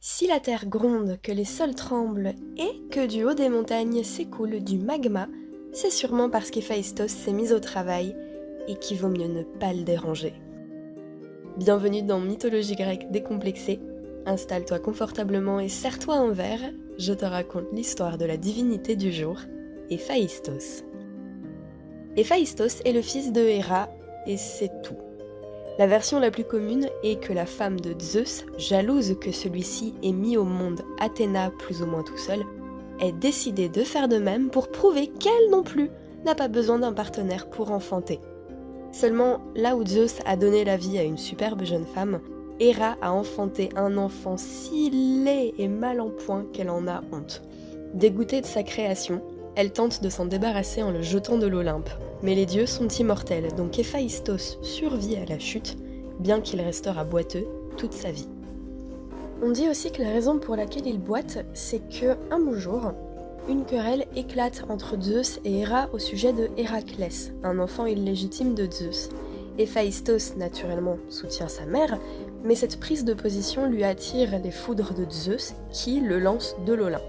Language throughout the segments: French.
Si la terre gronde, que les sols tremblent et que du haut des montagnes s'écoule du magma, c'est sûrement parce qu'Héphaïstos s'est mis au travail et qu'il vaut mieux ne pas le déranger. Bienvenue dans Mythologie grecque décomplexée. Installe-toi confortablement et serre-toi un verre, je te raconte l'histoire de la divinité du jour, Héphaïstos. Héphaïstos est le fils de Héra et c'est tout. La version la plus commune est que la femme de Zeus, jalouse que celui-ci ait mis au monde Athéna plus ou moins tout seul, ait décidé de faire de même pour prouver qu'elle non plus n'a pas besoin d'un partenaire pour enfanter. Seulement, là où Zeus a donné la vie à une superbe jeune femme, Héra a enfanté un enfant si laid et mal en point qu'elle en a honte. Dégoûtée de sa création, elle tente de s'en débarrasser en le jetant de l'Olympe. Mais les dieux sont immortels, donc Héphaïstos survit à la chute, bien qu'il restera boiteux toute sa vie. On dit aussi que la raison pour laquelle il boite, c'est que un beau jour, une querelle éclate entre Zeus et Héra au sujet de Héraclès, un enfant illégitime de Zeus. Héphaïstos, naturellement, soutient sa mère, mais cette prise de position lui attire les foudres de Zeus, qui le lance de l'Olympe.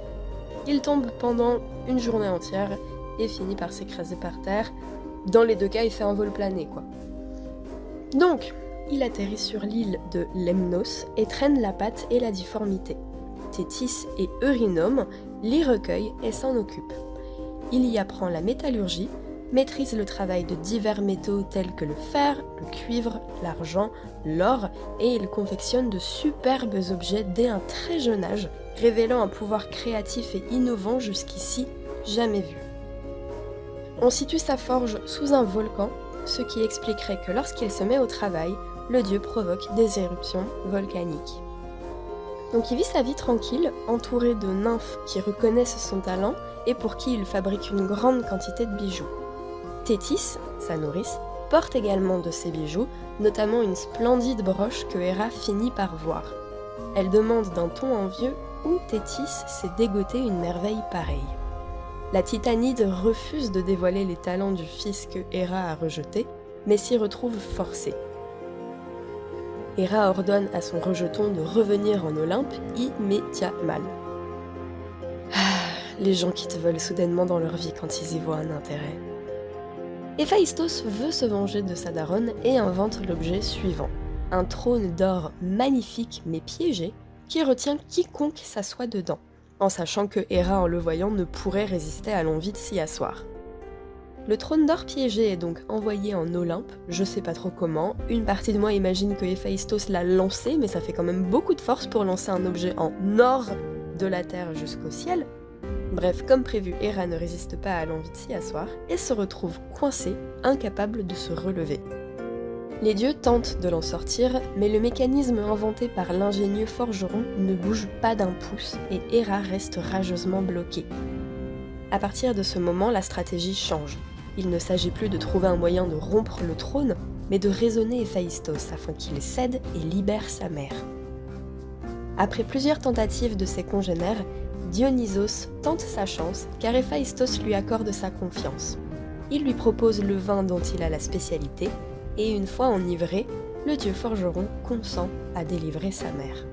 Il tombe pendant une journée entière et finit par s'écraser par terre. Dans les deux cas, il fait un vol plané, quoi. Donc, il atterrit sur l'île de Lemnos et traîne la patte et la difformité. Thétis et Eurynome l'y recueillent et s'en occupent. Il y apprend la métallurgie, maîtrise le travail de divers métaux tels que le fer, le cuivre, l'argent, l'or, et il confectionne de superbes objets dès un très jeune âge, révélant un pouvoir créatif et innovant jusqu'ici jamais vu. On situe sa forge sous un volcan, ce qui expliquerait que lorsqu'il se met au travail, le dieu provoque des éruptions volcaniques. Donc il vit sa vie tranquille, entouré de nymphes qui reconnaissent son talent et pour qui il fabrique une grande quantité de bijoux. Thétis, sa nourrice, porte également de ces bijoux, notamment une splendide broche que Héra finit par voir. Elle demande d'un ton envieux où Thétis s'est dégoté une merveille pareille. La Titanide refuse de dévoiler les talents du fils que Héra a rejeté, mais s'y retrouve forcée. Héra ordonne à son rejeton de revenir en Olympe immédiatement. Les gens qui te veulent soudainement dans leur vie quand ils y voient un intérêt. Héphaïstos veut se venger de sa daronne et invente l'objet suivant. Un trône d'or magnifique mais piégé qui retient quiconque s'assoit dedans, en sachant que Héra en le voyant ne pourrait résister à l'envie de s'y asseoir. Le trône d'or piégé est donc envoyé en Olympe, je sais pas trop comment, une partie de moi imagine que Héphaïstos l'a lancé, mais ça fait quand même beaucoup de force pour lancer un objet en or de la terre jusqu'au ciel. Bref, comme prévu, Héra ne résiste pas à l'envie de s'y asseoir et se retrouve coincé, incapable de se relever. Les dieux tentent de l'en sortir, mais le mécanisme inventé par l'ingénieux forgeron ne bouge pas d'un pouce et Héra reste rageusement bloquée. À partir de ce moment, la stratégie change. Il ne s'agit plus de trouver un moyen de rompre le trône, mais de raisonner Héphaïstos afin qu'il cède et libère sa mère. Après plusieurs tentatives de ses congénères, Dionysos tente sa chance car Héphaïstos lui accorde sa confiance. Il lui propose le vin dont il a la spécialité, et une fois enivré, le dieu forgeron consent à délivrer sa mère.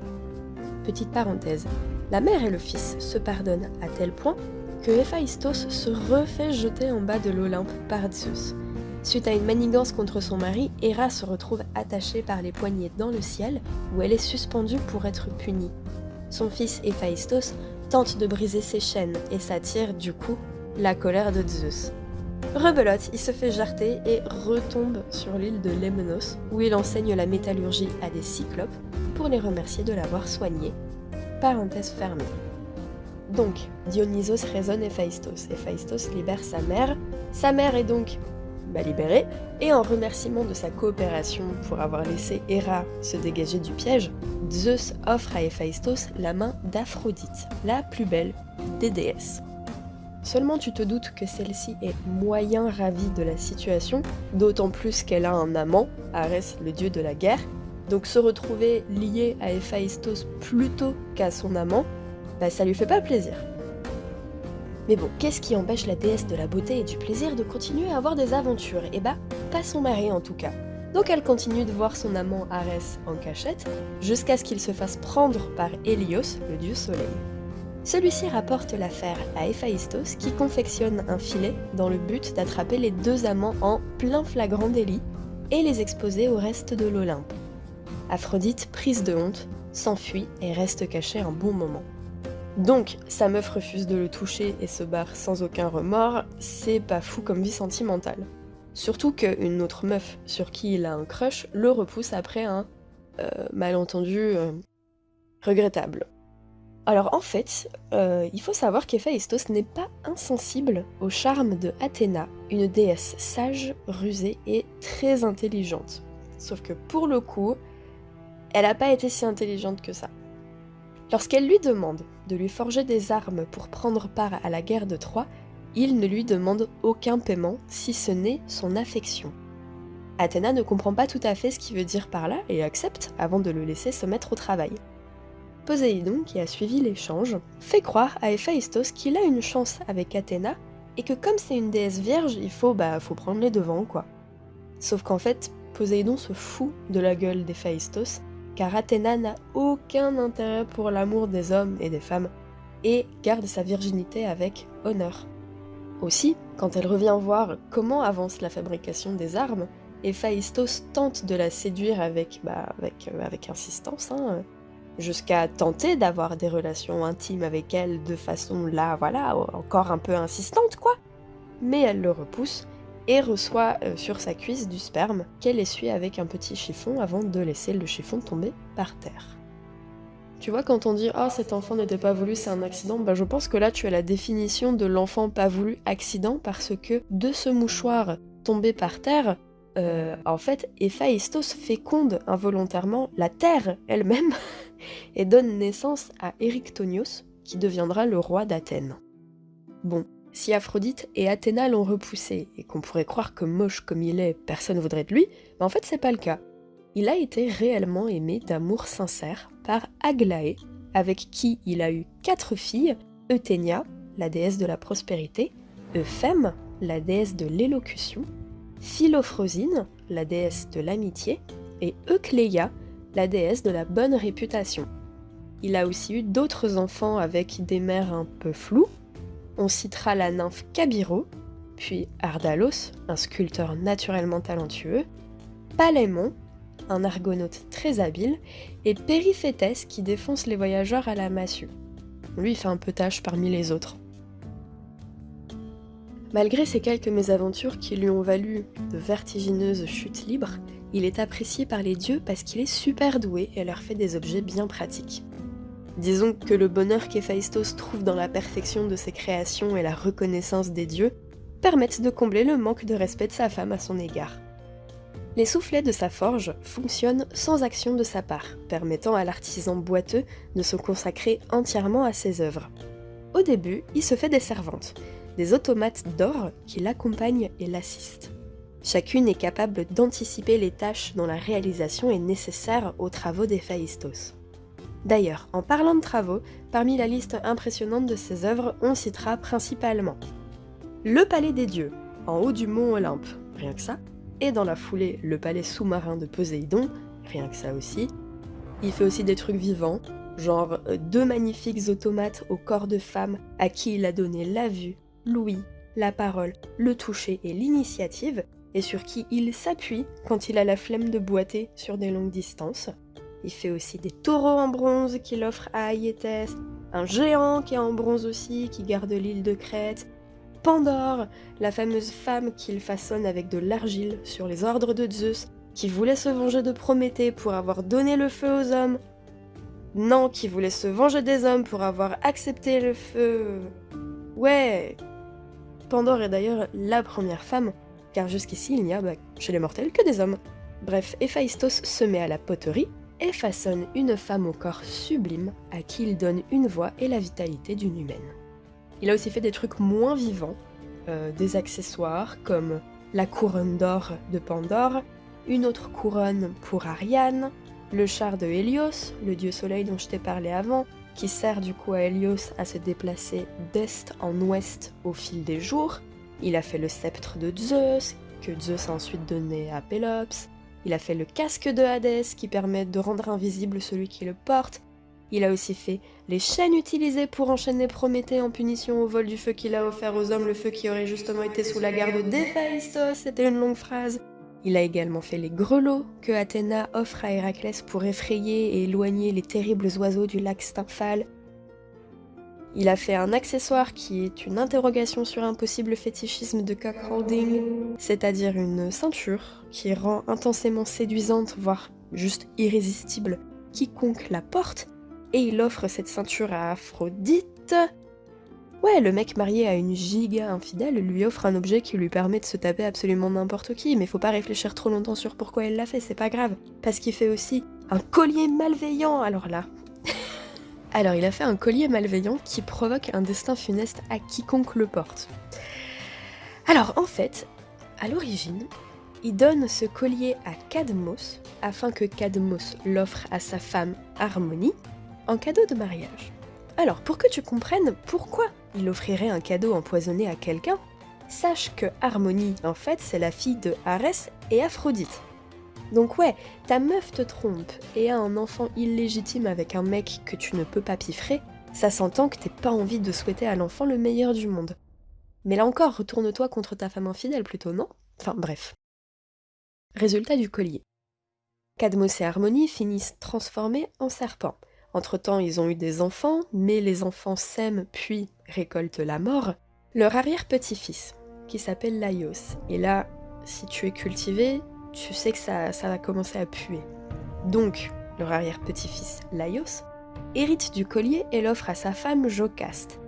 Petite parenthèse, la mère et le fils se pardonnent à tel point que Héphaïstos se refait jeter en bas de l'Olympe par Zeus. Suite à une manigance contre son mari, Héra se retrouve attachée par les poignets dans le ciel, où elle est suspendue pour être punie. Son fils Héphaïstos tente de briser ses chaînes et s'attire du coup la colère de Zeus. Rebelote, il se fait jarter et retombe sur l'île de Lemnos, où il enseigne la métallurgie à des cyclopes pour les remercier de l'avoir soigné. Parenthèse fermée. Donc, Dionysos raisonne Héphaïstos. Héphaïstos libère sa mère est donc libérée, et en remerciement de sa coopération pour avoir laissé Héra se dégager du piège, Zeus offre à Héphaïstos la main d'Aphrodite, la plus belle des déesses. Seulement tu te doutes que celle-ci est moyen ravie de la situation, d'autant plus qu'elle a un amant, Arès le dieu de la guerre, donc se retrouver liée à Héphaïstos plutôt qu'à son amant, ça lui fait pas plaisir. Mais bon, qu'est-ce qui empêche la déesse de la beauté et du plaisir de continuer à avoir des aventures ? Pas son mari en tout cas. Donc elle continue de voir son amant Arès en cachette, jusqu'à ce qu'il se fasse prendre par Hélios, le dieu soleil. Celui-ci rapporte l'affaire à Héphaïstos qui confectionne un filet dans le but d'attraper les deux amants en plein flagrant délit et les exposer au reste de l'Olympe. Aphrodite, prise de honte, s'enfuit et reste cachée un bon moment. Donc, sa meuf refuse de le toucher et se barre sans aucun remords, c'est pas fou comme vie sentimentale. Surtout qu'une autre meuf sur qui il a un crush le repousse après un malentendu regrettable. Alors en fait, il faut savoir qu'Héphaïstos n'est pas insensible au charme de Athéna, une déesse sage, rusée et très intelligente. Sauf que pour le coup, elle n'a pas été si intelligente que ça. Lorsqu'elle lui demande de lui forger des armes pour prendre part à la guerre de Troie, il ne lui demande aucun paiement si ce n'est son affection. Athéna ne comprend pas tout à fait ce qu'il veut dire par là et accepte avant de le laisser se mettre au travail. Poséidon, qui a suivi l'échange, fait croire à Héphaïstos qu'il a une chance avec Athéna et que comme c'est une déesse vierge, il faut prendre les devants quoi. Sauf qu'en fait, Poséidon se fout de la gueule d'Héphaïstos car Athéna n'a aucun intérêt pour l'amour des hommes et des femmes et garde sa virginité avec honneur. Aussi, quand elle revient voir comment avance la fabrication des armes, Héphaïstos tente de la séduire avec insistance, jusqu'à tenter d'avoir des relations intimes avec elle de façon encore un peu insistante quoi. Mais elle le repousse et reçoit sur sa cuisse du sperme qu'elle essuie avec un petit chiffon avant de laisser le chiffon tomber par terre. Tu vois, quand on dit « Ah, cet enfant n'était pas voulu, c'est un accident », je pense que là tu as la définition de l'enfant pas voulu accident parce que de ce mouchoir tombé par terre, en fait, Héphaïstos féconde involontairement la terre elle-même et donne naissance à Érictonios, qui deviendra le roi d'Athènes. Bon, si Aphrodite et Athéna l'ont repoussé, et qu'on pourrait croire que moche comme il est, personne voudrait de lui, mais en fait c'est pas le cas. Il a été réellement aimé d'amour sincère par Aglaé, avec qui il a eu 4 filles, Euthénia, la déesse de la prospérité, Euphème, la déesse de l'élocution, Philophrosine, la déesse de l'amitié, et Eucléia, la déesse de la bonne réputation. Il a aussi eu d'autres enfants avec des mères un peu floues. On citera la nymphe Cabiro, puis Ardalos, un sculpteur naturellement talentueux, Palémon, un argonaute très habile, et Périphétès qui défonce les voyageurs à la massue. Lui, il fait un peu tâche parmi les autres. Malgré ces quelques mésaventures qui lui ont valu de vertigineuses chutes libres, il est apprécié par les dieux parce qu'il est super doué et leur fait des objets bien pratiques. Disons que le bonheur qu'Héphaïstos trouve dans la perfection de ses créations et la reconnaissance des dieux permettent de combler le manque de respect de sa femme à son égard. Les soufflets de sa forge fonctionnent sans action de sa part, permettant à l'artisan boiteux de se consacrer entièrement à ses œuvres. Au début, il se fait des servantes, des automates d'or qui l'accompagnent et l'assistent. Chacune est capable d'anticiper les tâches dont la réalisation est nécessaire aux travaux d'Héphaïstos. D'ailleurs, en parlant de travaux, parmi la liste impressionnante de ses œuvres, on citera principalement le palais des dieux, en haut du mont Olympe, rien que ça, et dans la foulée, le palais sous-marin de Poséidon, rien que ça aussi. Il fait aussi des trucs vivants, genre 2 magnifiques automates au corps de femme à qui il a donné la vue, l'ouïe, la parole, le toucher et l'initiative, et sur qui il s'appuie quand il a la flemme de boiter sur des longues distances. Il fait aussi des taureaux en bronze qu'il offre à Aïétès, un géant qui est en bronze aussi, qui garde l'île de Crète, Pandore, la fameuse femme qu'il façonne avec de l'argile sur les ordres de Zeus, qui voulait se venger de Prométhée pour avoir donné le feu aux hommes. Non, qui voulait se venger des hommes pour avoir accepté le feu. Ouais. Pandore est d'ailleurs la première femme, car jusqu'ici il n'y a, chez les mortels, que des hommes. Bref, Héphaïstos se met à la poterie et façonne une femme au corps sublime à qui il donne une voix et la vitalité d'une humaine. Il a aussi fait des trucs moins vivants, des accessoires comme la couronne d'or de Pandore, une autre couronne pour Ariane, le char de Hélios, le dieu soleil dont je t'ai parlé avant, qui sert du coup à Hélios à se déplacer d'est en ouest au fil des jours. Il a fait le sceptre de Zeus, que Zeus a ensuite donné à Pélops. Il a fait le casque de Hadès qui permet de rendre invisible celui qui le porte. Il a aussi fait les chaînes utilisées pour enchaîner Prométhée en punition au vol du feu qu'il a offert aux hommes, le feu qui aurait justement été sous la garde d'Héphaïstos, c'était une longue phrase. Il a également fait les grelots que Athéna offre à Héraclès pour effrayer et éloigner les terribles oiseaux du lac Stymphale. Il a fait un accessoire qui est une interrogation sur un possible fétichisme de cockholding, c'est-à-dire une ceinture qui rend intensément séduisante, voire juste irrésistible, quiconque la porte, et il offre cette ceinture à Aphrodite. Ouais, le mec marié à une giga infidèle lui offre un objet qui lui permet de se taper absolument n'importe qui, mais faut pas réfléchir trop longtemps sur pourquoi elle l'a fait, c'est pas grave, parce qu'il fait aussi un collier malveillant, alors là... Alors il a fait un collier malveillant qui provoque un destin funeste à quiconque le porte. Alors en fait, à l'origine, il donne ce collier à Cadmos afin que Cadmos l'offre à sa femme Harmonie en cadeau de mariage. Alors pour que tu comprennes pourquoi il offrirait un cadeau empoisonné à quelqu'un, sache que Harmonie en fait c'est la fille de Arès et Aphrodite. Donc ouais, ta meuf te trompe et a un enfant illégitime avec un mec que tu ne peux pas piffrer, ça s'entend que t'aies pas envie de souhaiter à l'enfant le meilleur du monde. Mais là encore, retourne-toi contre ta femme infidèle plutôt, non ? Enfin bref. Résultat du collier. Cadmos et Harmonie finissent transformés en serpents. Entre-temps, ils ont eu des enfants, mais les enfants sèment puis récoltent la mort. Leur arrière-petit-fils, qui s'appelle Laios. Et là, si tu es cultivé, tu sais que ça va commencer à puer. Donc, leur arrière-petit-fils, Laios, hérite du collier et l'offre à sa femme Jocaste.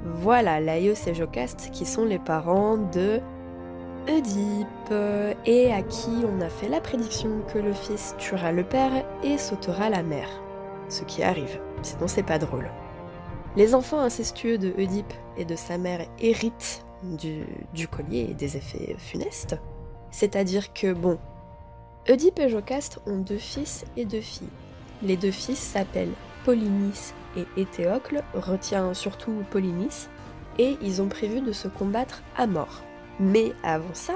Voilà, Laios et Jocaste qui sont les parents de Oedipe, et à qui on a fait la prédiction que le fils tuera le père et sautera la mère. Ce qui arrive, sinon c'est pas drôle. Les enfants incestueux de Oedipe et de sa mère héritent du collier et des effets funestes. C'est-à-dire que, bon, Oedipe et Jocaste ont 2 fils et 2 filles. Les 2 fils s'appellent Polynice et Éthéocle, retiens surtout Polynice, et ils ont prévu de se combattre à mort. Mais avant ça,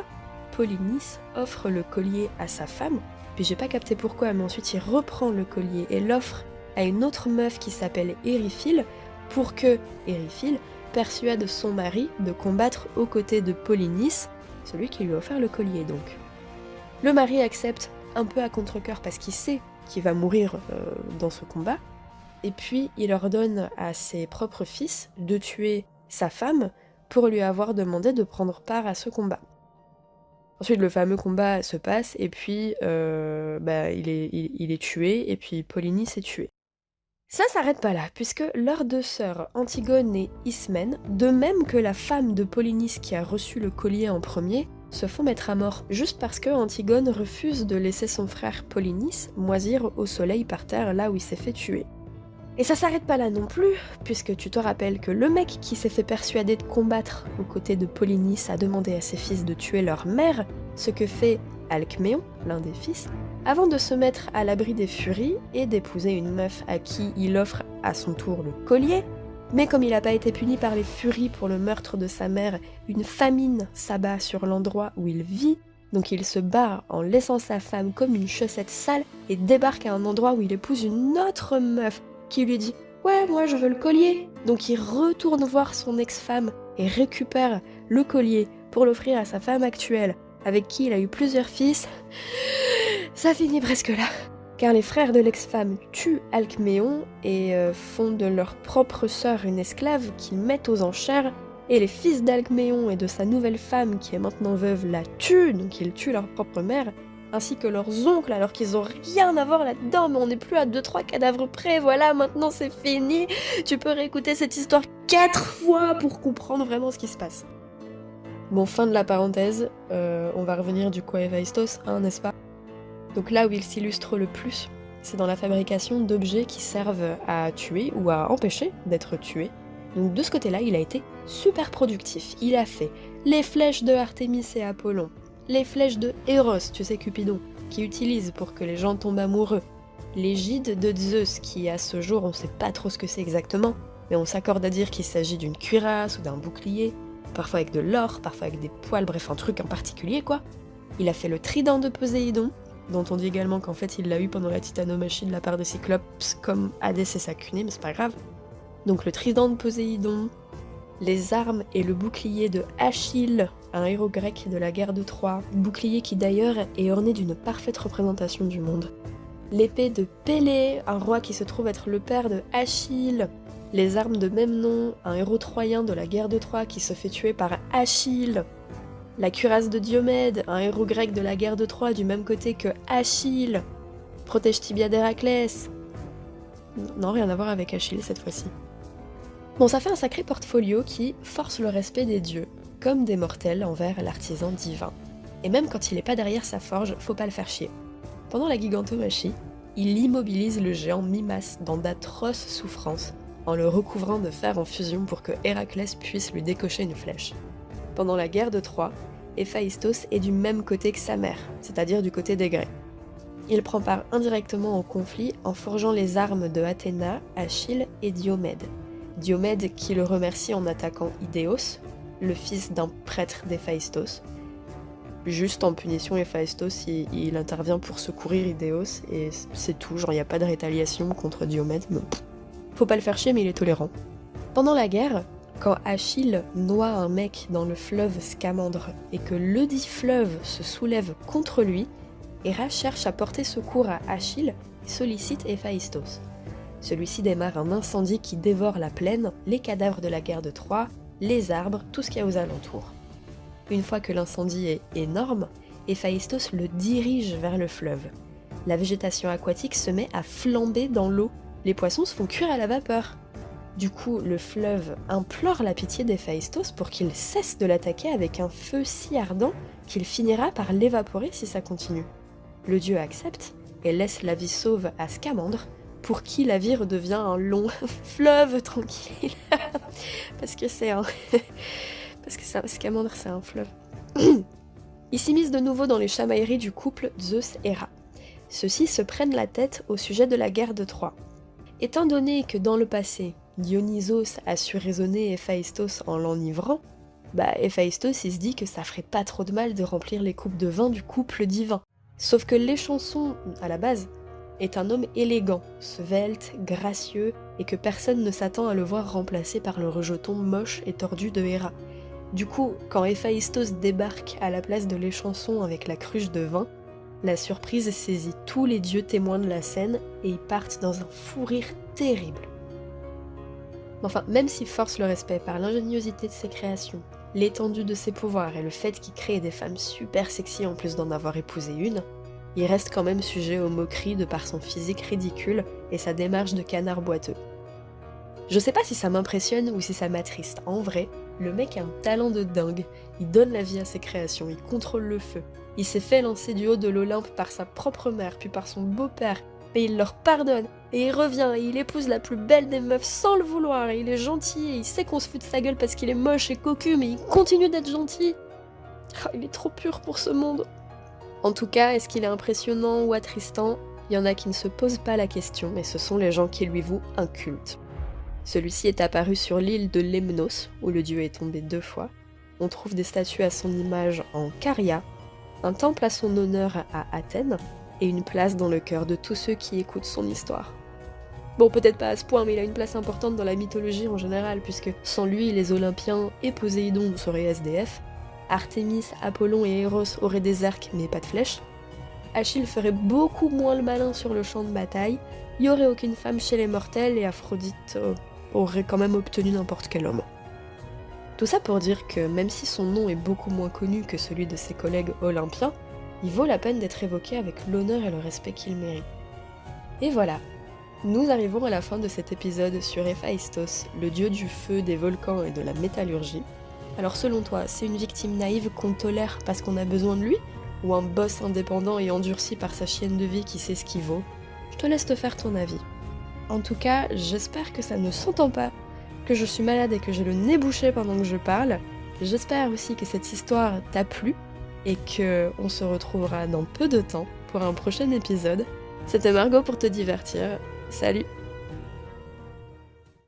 Polynice offre le collier à sa femme, puis j'ai pas capté pourquoi, mais ensuite il reprend le collier et l'offre à une autre meuf qui s'appelle Éryphile, pour que Éryphile persuade son mari de combattre aux côtés de Polynice, celui qui lui a offert le collier donc. Le mari accepte un peu à contre-cœur parce qu'il sait qu'il va mourir dans ce combat, et puis il ordonne à ses propres fils de tuer sa femme pour lui avoir demandé de prendre part à ce combat. Ensuite le fameux combat se passe, et puis il est tué, et puis Polynice est tuée. Ça s'arrête pas là, puisque leurs 2 sœurs, Antigone et Ismène, de même que la femme de Polynice qui a reçu le collier en premier, se font mettre à mort juste parce que Antigone refuse de laisser son frère Polynice moisir au soleil par terre là où il s'est fait tuer. Et ça s'arrête pas là non plus, puisque tu te rappelles que le mec qui s'est fait persuader de combattre aux côtés de Polynice a demandé à ses fils de tuer leur mère, ce que fait Alcméon, l'un des fils, avant de se mettre à l'abri des furies et d'épouser une meuf à qui il offre à son tour le collier. Mais comme il n'a pas été puni par les furies pour le meurtre de sa mère, une famine s'abat sur l'endroit où il vit, donc il se barre en laissant sa femme comme une chaussette sale et débarque à un endroit où il épouse une autre meuf qui lui dit « Ouais, moi je veux le collier !» Donc il retourne voir son ex-femme et récupère le collier pour l'offrir à sa femme actuelle, avec qui il a eu plusieurs fils. Ça finit presque là, car les frères de l'ex-femme tuent Alcméon et font de leur propre sœur une esclave qu'ils mettent aux enchères, et les fils d'Alcméon et de sa nouvelle femme, qui est maintenant veuve, la tuent, donc ils tuent leur propre mère, ainsi que leurs oncles, alors qu'ils ont rien à voir là-dedans, mais on n'est plus à 2-3 cadavres près, voilà, maintenant c'est fini, tu peux réécouter cette histoire 4 fois pour comprendre vraiment ce qui se passe. Bon, fin de la parenthèse, on va revenir du coup à Héphaïstos, n'est-ce pas ? Donc là où il s'illustre le plus, c'est dans la fabrication d'objets qui servent à tuer ou à empêcher d'être tué. Donc de ce côté-là, il a été super productif. Il a fait les flèches de Artémis et Apollon, les flèches de Eros, tu sais Cupidon, qui utilise pour que les gens tombent amoureux, les gîtes de Zeus, qui à ce jour on sait pas trop ce que c'est exactement, mais on s'accorde à dire qu'il s'agit d'une cuirasse ou d'un bouclier, parfois avec de l'or, parfois avec des poils, bref un truc en particulier quoi. Il a fait le trident de Poséidon, dont on dit également qu'en fait il l'a eu pendant la titanomachie de la part de Cyclops, comme Hadès et sa cunée, mais c'est pas grave. Donc le trident de Poséidon, les armes et le bouclier de Achille, un héros grec de la guerre de Troie, bouclier qui d'ailleurs est orné d'une parfaite représentation du monde. L'épée de Pélée, un roi qui se trouve être le père de Achille. Les armes de même nom, un héros troyen de la guerre de Troie qui se fait tuer par Achille. La cuirasse de Diomède, un héros grec de la guerre de Troie du même côté que Achille. Protège-tibia d'Héraclès. Non, rien à voir avec Achille cette fois-ci. Bon, ça fait un sacré portfolio qui force le respect des dieux, comme des mortels envers l'artisan divin. Et même quand il est pas derrière sa forge, faut pas le faire chier. Pendant la gigantomachie, il immobilise le géant Mimas dans d'atroces souffrances, en le recouvrant de fer en fusion pour que Héraclès puisse lui décocher une flèche. Pendant la guerre de Troie, Héphaïstos est du même côté que sa mère, c'est-à-dire du côté des Grecs. Il prend part indirectement au conflit en forgeant les armes de Athéna, Achille et Diomède. Diomède qui le remercie en attaquant Idéos, le fils d'un prêtre d'Héphaïstos. Juste en punition, Héphaïstos, il intervient pour secourir Idéos et c'est tout, genre il n'y a pas de rétaliation contre Diomède, mais faut pas le faire chier mais il est tolérant. Pendant la guerre, quand Achille noie un mec dans le fleuve Scamandre et que ledit fleuve se soulève contre lui, Héra cherche à porter secours à Achille et sollicite Héphaïstos. Celui-ci démarre un incendie qui dévore la plaine, les cadavres de la guerre de Troie, les arbres, tout ce qu'il y a aux alentours. Une fois que l'incendie est énorme, Héphaïstos le dirige vers le fleuve. La végétation aquatique se met à flamber dans l'eau, les poissons se font cuire à la vapeur. Du coup, le fleuve implore la pitié d'Héphaïstos pour qu'il cesse de l'attaquer avec un feu si ardent qu'il finira par l'évaporer si ça continue. Le dieu accepte et laisse la vie sauve à Scamandre, pour qui la vie redevient un long fleuve tranquille. Parce que Scamandre, c'est un fleuve. Il s'immisce de nouveau dans les chamailleries du couple Zeus-Héra. Ceux-ci se prennent la tête au sujet de la guerre de Troie. Étant donné que dans le passé, Dionysos a su raisonner Héphaïstos en l'enivrant, Héphaïstos il se dit que ça ferait pas trop de mal de remplir les coupes de vin du couple divin. Sauf que l'échanson, à la base, est un homme élégant, svelte, gracieux, et que personne ne s'attend à le voir remplacé par le rejeton moche et tordu de Héra. Du coup, quand Héphaïstos débarque à la place de l'échanson avec la cruche de vin, la surprise saisit tous les dieux témoins de la scène et ils partent dans un fou rire terrible. Enfin, même s'il force le respect par l'ingéniosité de ses créations, l'étendue de ses pouvoirs et le fait qu'il crée des femmes super sexy en plus d'en avoir épousé une, il reste quand même sujet aux moqueries de par son physique ridicule et sa démarche de canard boiteux. Je sais pas si ça m'impressionne ou si ça m'attriste. En vrai, le mec a un talent de dingue. Il donne la vie à ses créations, il contrôle le feu. Il s'est fait lancer du haut de l'Olympe par sa propre mère, puis par son beau-père, et il leur pardonne, et il revient, et il épouse la plus belle des meufs sans le vouloir, et il est gentil, et il sait qu'on se fout de sa gueule parce qu'il est moche et cocu, mais il continue d'être gentil. Oh, il est trop pur pour ce monde. En tout cas, est-ce qu'il est impressionnant ou attristant ? Il y en a qui ne se posent pas la question, et ce sont les gens qui lui vouent un culte. Celui-ci est apparu sur l'île de Lemnos, où le dieu est tombé 2 fois. On trouve des statues à son image en Caria, un temple à son honneur à Athènes, et une place dans le cœur de tous ceux qui écoutent son histoire. Bon, peut-être pas à ce point, mais il a une place importante dans la mythologie en général, puisque sans lui, les Olympiens et Poséidon seraient SDF, Artémis, Apollon et Eros auraient des arcs mais pas de flèches, Achille ferait beaucoup moins le malin sur le champ de bataille, il n'y aurait aucune femme chez les mortels et Aphrodite aurait quand même obtenu n'importe quel homme. Tout ça pour dire que même si son nom est beaucoup moins connu que celui de ses collègues olympiens, il vaut la peine d'être évoqué avec l'honneur et le respect qu'il mérite. Et voilà, nous arrivons à la fin de cet épisode sur Héphaïstos, le dieu du feu, des volcans et de la métallurgie. Alors selon toi, c'est une victime naïve qu'on tolère parce qu'on a besoin de lui ? Ou un boss indépendant et endurci par sa chienne de vie qui sait ce qu'il vaut ? Je te laisse te faire ton avis. En tout cas, j'espère que ça ne s'entend pas, que je suis malade et que j'ai le nez bouché pendant que je parle. J'espère aussi que cette histoire t'a plu et qu'on se retrouvera dans peu de temps pour un prochain épisode. C'était Margot pour te divertir. Salut!